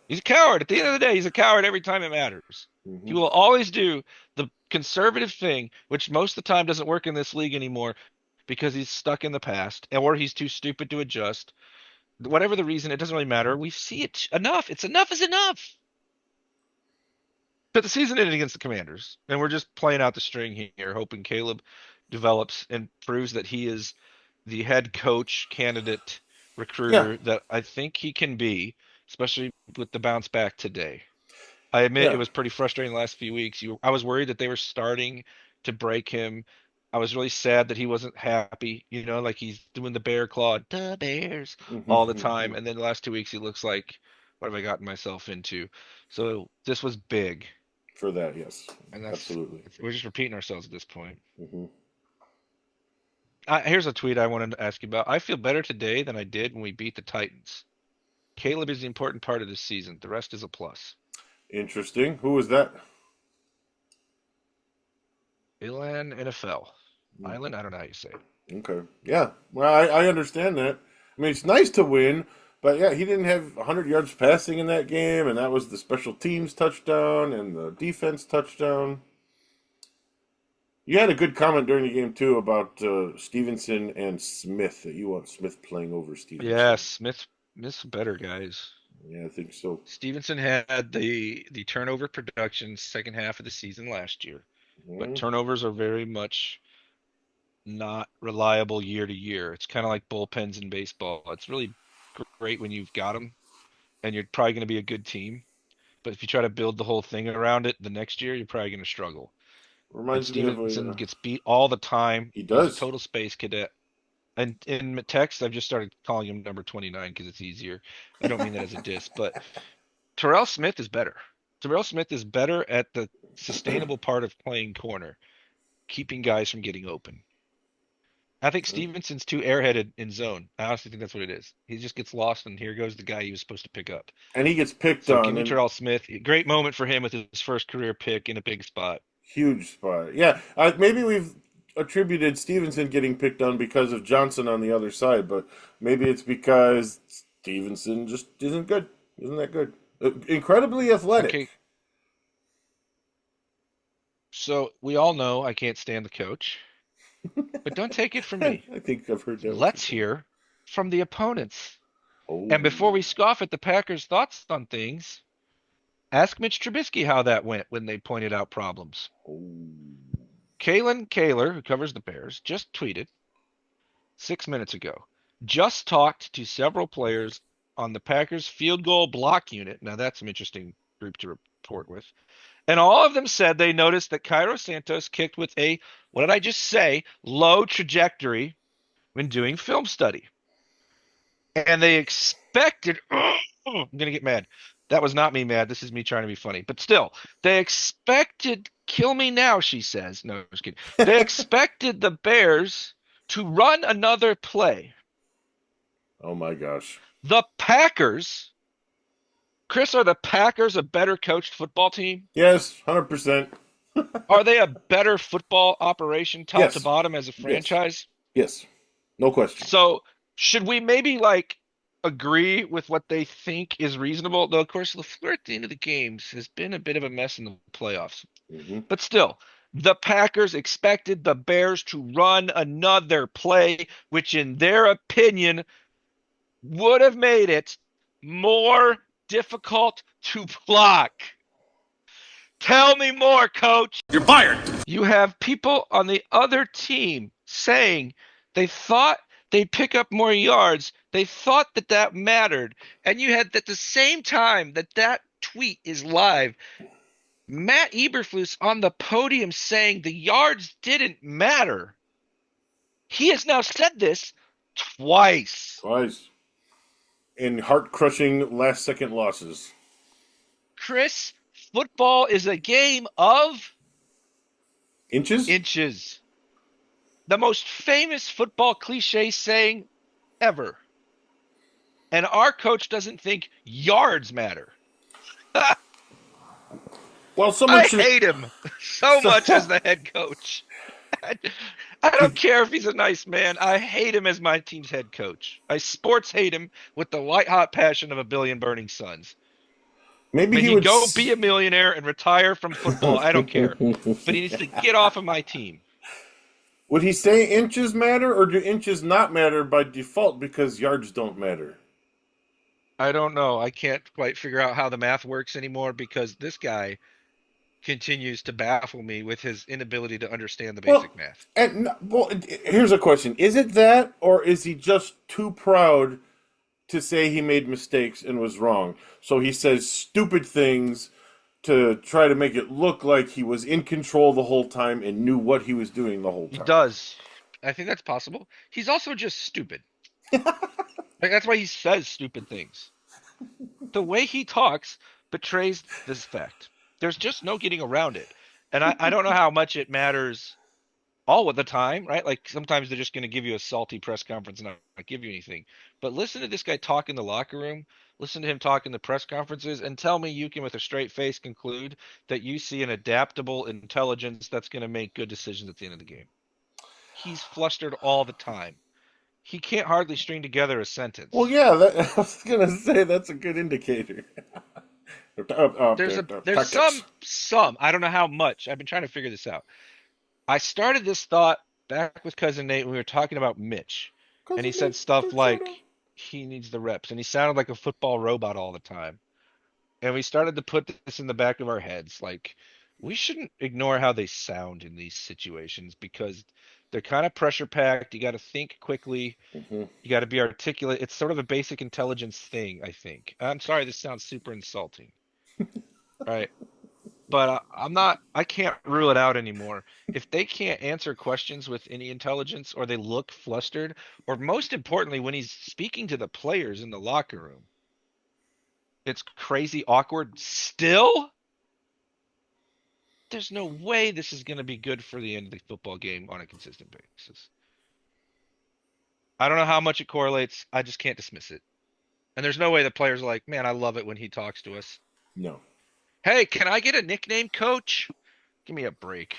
He's a coward. At the end of the day, he's a coward every time it matters. He Mm-hmm. will always do the conservative thing, which most of the time doesn't work in this league anymore because he's stuck in the past or he's too stupid to adjust. Whatever the reason, it doesn't really matter. We see it enough. It's enough is enough. But the season ended against the Commanders, and we're just playing out the string here, hoping Caleb develops and proves that he is the head coach candidate Yeah. recruiter that I think he can be, especially with the bounce back today. I admit it Yeah. was pretty frustrating the last few weeks. I was worried that they were starting to break him. I was really sad that he wasn't happy, like he's doing the bear claw, the Bears, all the Mm-hmm. time. And then the last 2 weeks, he looks like, what have I gotten myself into? So this was big. For that, yes. And Absolutely. we're just repeating ourselves at this point. Mm-hmm. Here's a tweet I wanted to ask you about. I feel better today than I did when we beat the Titans. Caleb is the important part of this season. The rest is a plus. Interesting. Who was that? Ilan NFL. Island, I don't know how you say it. Okay. Yeah. Well, I understand that. I mean, it's nice to win, but yeah, he didn't have 100 yards passing in that game, and that was the special teams touchdown and the defense touchdown. You had a good comment during the game, too, about Stevenson and Smith, that you want Smith playing over Yeah, Stevenson. Smith's better, guys. Yeah, I think so. Stevenson had the turnover production second half of the season last year, but Mhm. turnovers are very much not reliable year to year. It's kind of like bullpens in baseball. It's really great when you've got them and you're probably going to be a good team. But if you try to build the whole thing around it the next year, you're probably going to struggle. And Reminds me of Stevenson a. gets beat all the time. He He's a does. total space cadet. And in text, I've just started calling him number 29 because it's easier. I don't mean that as a diss, but Terrell Smith is better. Terrell Smith is better at the sustainable part of playing corner, keeping guys from getting open. I think Stevenson's too airheaded in zone. I honestly think that's what it is. He just gets lost, and here goes the guy he was supposed to pick up. And he gets picked So give on, me and Terrell Smith. Great moment for him with his first career pick in a big spot. huge spot. Yeah, maybe we've attributed Stevenson getting picked on because of Johnson on the other side, but maybe it's because Stevenson just isn't good. Isn't that good? Incredibly Okay, athletic. so we all know I can't stand the coach, but don't take it from me. I think I've heard that one Let's before. hear from the opponents. And before Oh, we scoff at the Packers' thoughts on things, ask Mitch Trubisky how that went when they pointed out problems. oh. Kalen Kaler, who covers the Bears, just tweeted 6 minutes ago. Just talked to several players on the Packers field goal block unit. Now that's some interesting group to report with. And all of them said they noticed that Cairo Santos kicked with a, what did I just say, low trajectory when doing film study. And they expected, I'm going to get mad. That was not me mad. This is me trying to be funny. But still, they expected, kill me now, she says. No, I'm just kidding. They expected the Bears to run another play. Oh my gosh. The Packers, Chris, are the Packers a better coached football team? Yes, 100%. Are they a better football operation top to Yes, bottom as a yes, franchise? yes. No question. So should we maybe agree with what they think is reasonable? Though of course LaFleur at the end of the games has been a bit of a mess in the playoffs. Hmm. But still, the Packers expected the Bears to run another play, which in their opinion would have made it more difficult to block. Tell me more, coach. You're fired. You have people on the other team saying they thought they'd pick up more yards. They thought that that mattered. And you had at the same time that that tweet is live, Matt Eberflus on the podium saying the yards didn't matter. He has now said this twice. Twice. In heart crushing last second losses. Chris, football is a game of Inches? inches. The most famous football cliche saying ever. And our coach doesn't think yards matter. Well, someone I should. hate him so much as the head coach. I don't care if he's a nice man. I hate him as my team's head coach. I sports hate him with the white hot passion of a billion burning suns. Maybe But he he can would. go be a millionaire and retire from football. I don't care. But he needs to get off of my team. Would he say inches matter, or do inches not matter by default because yards don't matter? I don't know. I can't quite figure out how the math works anymore because this guy continues to baffle me with his inability to understand the Well, basic math. here's a question: is it that, or is he just too proud to say he made mistakes and was wrong? So he says stupid things to try to make it look like he was in control the whole time and knew what he was doing the whole He time. does. I think that's possible. He's also just stupid. Like that's why he says stupid things. The way he talks betrays this fact. There's just no getting around it. And I don't know how much it matters all of the time, right? Like sometimes they're just going to give you a salty press conference and not give you anything. But listen to this guy talk in the locker room, listen to him talk in the press conferences, and tell me you can, with a straight face, conclude that you see an adaptable intelligence that's going to make good decisions at the end of the game. He's flustered all the time. He can't hardly string together a Well, sentence. yeah, I was gonna say that's a good indicator. There's Tactics. some I don't know how much. I've been trying to figure this out. I started this thought back with cousin Nate when we were talking about Mitch, and he Cousin said Nate, stuff don't shut like up. he needs the reps, and he sounded like a football robot all the time. And we started to put this in the back of our heads, like we shouldn't ignore how they sound in these situations because they're kind of pressure packed. You got to think quickly. Hmm. You got to be articulate. It's sort of a basic intelligence thing, I think. I'm sorry, this sounds super insulting, right? But I'm not, I can't rule it out anymore. If they can't answer questions with any intelligence or they look flustered, or most importantly, when he's speaking to the players in the locker room, it's crazy awkward still. There's no way this is going to be good for the end of the football game on a consistent basis. I don't know how much it correlates. I just can't dismiss it. And there's no way the players are like, man, I love it when he talks to us. No. Hey, can I get a nickname, coach? Give me a break.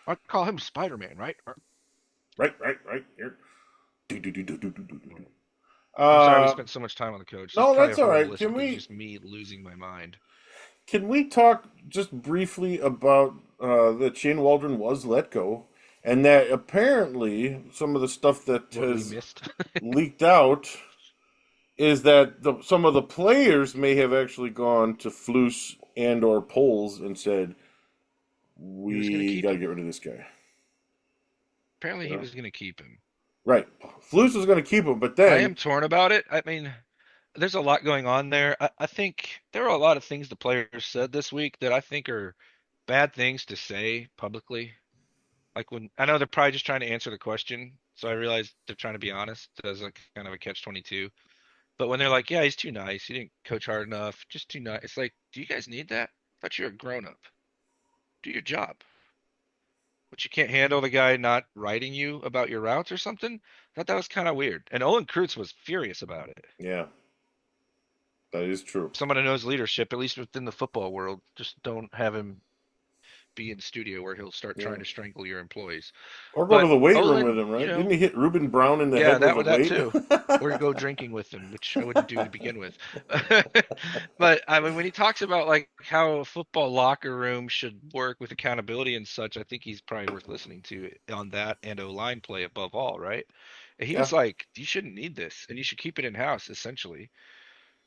I call him Spider-Man, right? Right. Here. Do, do, do, do, do, do, do, do. I'm sorry we Uh, spent so much time on the coach. This is no, probably a that's all horrible right. listen because it's just me losing my mind. Can we talk just briefly about that Shane Waldron was let go, and that apparently some of the stuff that What we has missed. leaked out is that some of the players may have actually gone to Flus and or Poles and said, He was going to "We keep got to him. get rid of this guy." Apparently, You he know? was going to keep him. Right. Flus was going to keep him, but I then, am torn about it. I mean, there's a lot going on there. I think there are a lot of things the players said this week that I think are bad things to say publicly. Like when I know they're probably just trying to answer the question, so I realize they're trying to be honest as a kind of a catch-22. But when they're like, "Yeah, he's too nice. He didn't coach hard enough. Just too nice." It's like, do you guys need that? I thought you're a grown-up. Do your job. But you can't handle the guy not writing you about your routes or something? I thought that was kind of weird. And Olin Kreutz was furious about it. yeah, that is true. Someone who knows leadership, at least within the football world, just don't have him be in studio where he'll start Yeah. trying to strangle your employees. Or go to But the weight room with Olin, him, right? Didn't he hit Ruben Brown in the yeah, head with a that weight? too. Or go drinking with him, which I wouldn't do to begin with. But I mean, when he talks about like how a football locker room should work with accountability and such, I think he's probably worth listening to on that and O-line play above all, right? And he Yeah. was like, "You shouldn't need this, and you should keep it in house," essentially.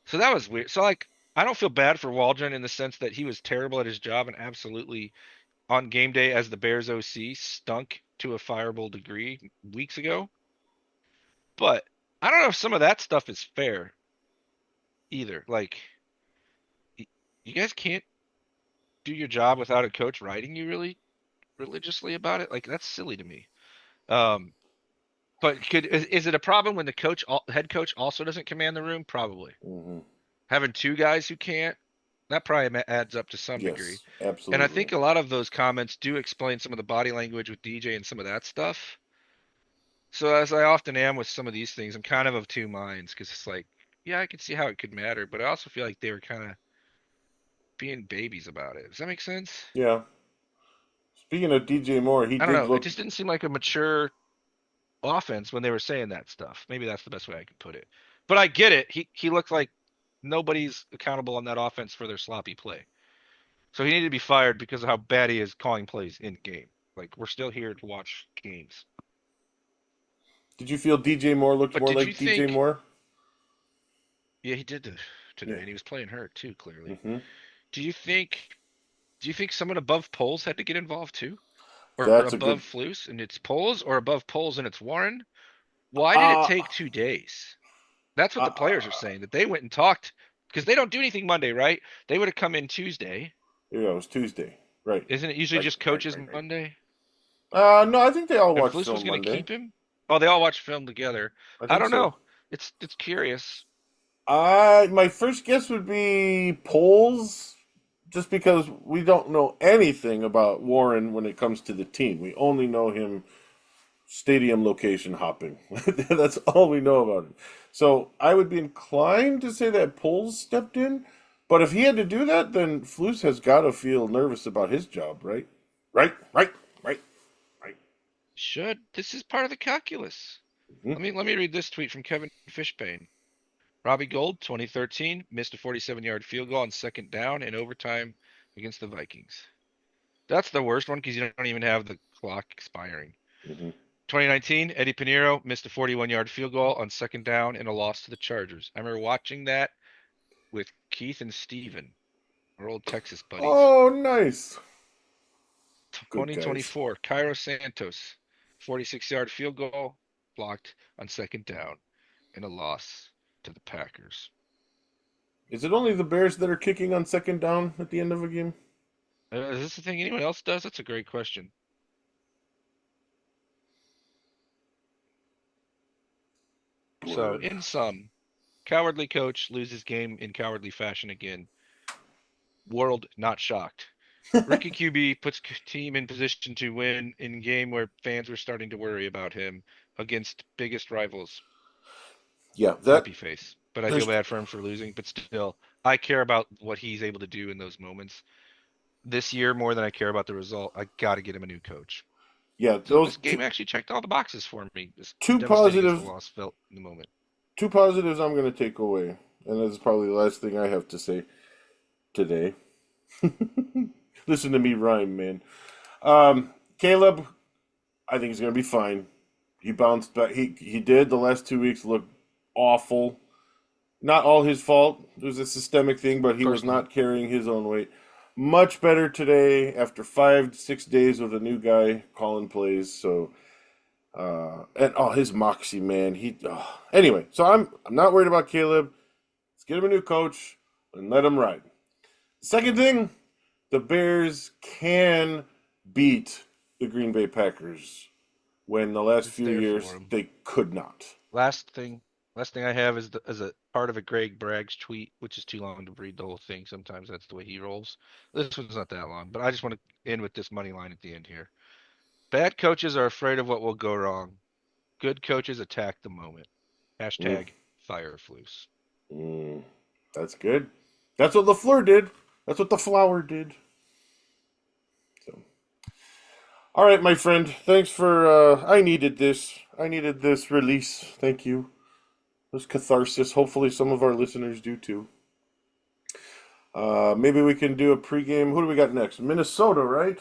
So that was weird. So like, I don't feel bad for Waldron in the sense that he was terrible at his job and absolutely on game day as the Bears OC stunk to a fireable degree weeks ago. But I don't know if some of that stuff is fair either. Like, you guys can't. do your job without a coach writing you really religiously about it? Like that's silly to me. Um, but is it a problem when the head coach also doesn't command the room? Probably. Hmm. Having two guys who can't, that probably adds up to some degree. Yes, And I absolutely. think a lot of those comments do explain some of the body language with DJ and some of that stuff. So as I often am with some of these things, I'm kind of two minds because it's like, yeah, I can see how it could matter, but I also feel like they were kind of being babies about it. Does that make sense? Yeah. Speaking of DJ Moore, he I don't did know. It look. just didn't seem like a mature offense when they were saying that stuff. Maybe that's the best way I can put it. But I get it. He looked like nobody's accountable on that offense for their sloppy play. So he needed to be fired because of how bad he is calling plays in game. Like we're still here to watch games. Did you feel DJ Moore looked But more did you like DJ think? Moore? Yeah, he did today, Yeah. and he was playing hurt too. Clearly. Hmm. Do you think? Do you think someone above Poles had to get involved too, or That's a above good. Flus and it's Poles, or above Poles and it's Warren? Why did it Uh, take 2 days? That's what the players are uh, saying. That they went and talked because they don't do anything Monday, right? They would have come in Tuesday. yeah, it was Tuesday. Right. Isn't it usually Right. just Right. coaches Right. Right. Monday? No, I think they all And watched Flus was film going to Monday. keep him. Oh, they all watched film together. I I think don't so. know. It's curious. My first guess would be polls, just because we don't know anything about Warren when it comes to the team. We only know him stadium location hopping. That's all we know about him. So I would be inclined to say that Poles stepped in, but if he had to do that, then Flus has got to feel nervous about his job, right? Right, right, right, right. Should this is part of the calculus. Mhm. Let me read this tweet from Kevin Fishbane. Robbie Gould, 2013, missed a 47-yard field goal on second down in overtime against the Vikings. That's the worst one because you don't even have the clock expiring. Mhm. 2019, Eddie Pinheiro missed a 41-yard field goal on second down in a loss to the Chargers. I remember watching that with Keith and Steven, our old Texas buddies. Oh, nice. Good guys. 2024, Cairo Santos, 46-yard field goal blocked on second down in a loss to the Packers. Is it only the Bears that are kicking on second down at the end of a game? Is this the thing anyone else does? That's a great question. So, Word. in sum, cowardly coach loses game in cowardly fashion again. World not shocked. Rookie QB puts team in position to win in game where fans were starting to worry about him against biggest rivals. Yeah, that Happy face. But I feel there's bad for him for losing. But still, I care about what he's able to do in those moments. This year, more than I care about the result, I got to get him a new coach. yeah, So those this game actually checked all the boxes for me, as two devastating as the positive loss felt in the moment. two positives I'm going to take away, and that's probably the last thing I have to say today. Listen to me rhyme, man. Caleb, I think he's going to be fine. He bounced back. He did. The last 2 weeks look awful. Not all his fault. It was a systemic thing, but Of he was course not. not carrying his own weight. Much better today after 5 6 days with a new guy calling plays. So and oh, his moxie, man. Anyway. So I'm not worried about Caleb. Let's get him a new coach and let him ride. Second thing, the Bears can beat the Green Bay Packers when the last It's few there for years him. they could not. Last thing, last thing I have is a part of a Greg Bragg's tweet, which is too long to read the whole thing. Sometimes that's the way he rolls. This one's not that long, but I just want to end with this money line at the end here. Bad coaches are afraid of what will go wrong. Good coaches attack the moment. Mm, Hashtag Fireflus. mm, that's good. That's what LaFleur did. That's what the flower did. So, all right, my friend. Thanks for. I needed this. I needed this release. Thank you. This catharsis. Hopefully, some of our listeners do too. Maybe we can do a pregame. Who do we got next? Minnesota, right?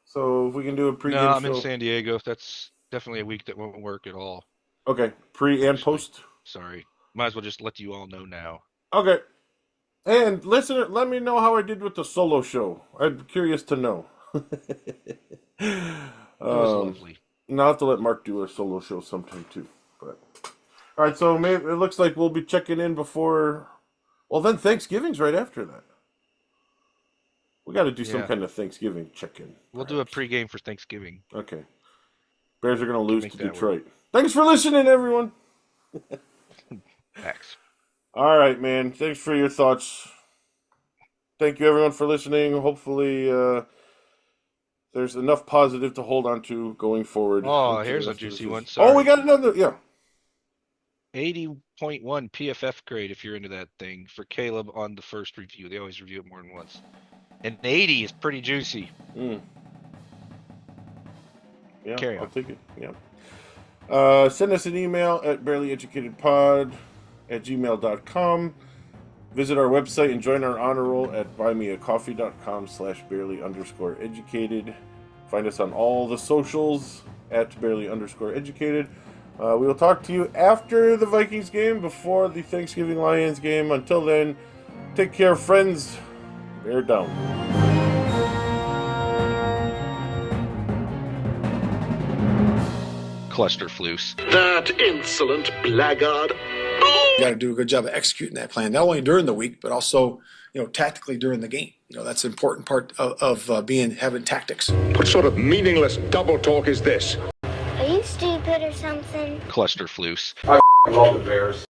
So if we can do a No, pregame I'm in show. San Diego. That's definitely a week that won't work at all. Okay, pre and Actually, post. sorry. Might as well just let you all know now. Okay, and listener, let me know how I did with the solo show. I'm curious to know. It was um, lovely. and I'll have to let Mark do a solo show sometime too. But all right, so maybe it looks like we'll be checking in before. Well, then Thanksgiving's right after that. We got to do some Yeah. kind of Thanksgiving check-in. We'll do a pregame for Thanksgiving. Okay. Bears are going to lose to That Detroit. Thanks for listening, everyone. Facts. All right, man. Thanks for your thoughts. Thank you, everyone, for listening. Hopefully, there's enough positive to hold on to going forward. Oh, here's a juicy one. Oh, we Sorry. got another. Yeah. 80.1 PFF grade if you're into that thing for Caleb on the first review. They always review it more than once. And 80 is pretty juicy. Yeah, Carry on. I'll take it. Yeah. Send us an email at bearlyeducatedpod@gmail.com. Visit our website and join our honor roll at buymeacoffee.com/bearly_educated. Find us on all the socials at bearly_educated. We will talk to you after the Vikings game, before the Thanksgiving Lions game. Until then, take care, friends. Bear down. Clusterflus. That insolent blackguard. You got to do a good job of executing that plan, not only during the week, but also, tactically during the game. That's an important part of having tactics. What sort of meaningless double talk is this? Are you stupid or something? Clusterflus. I love the Bears.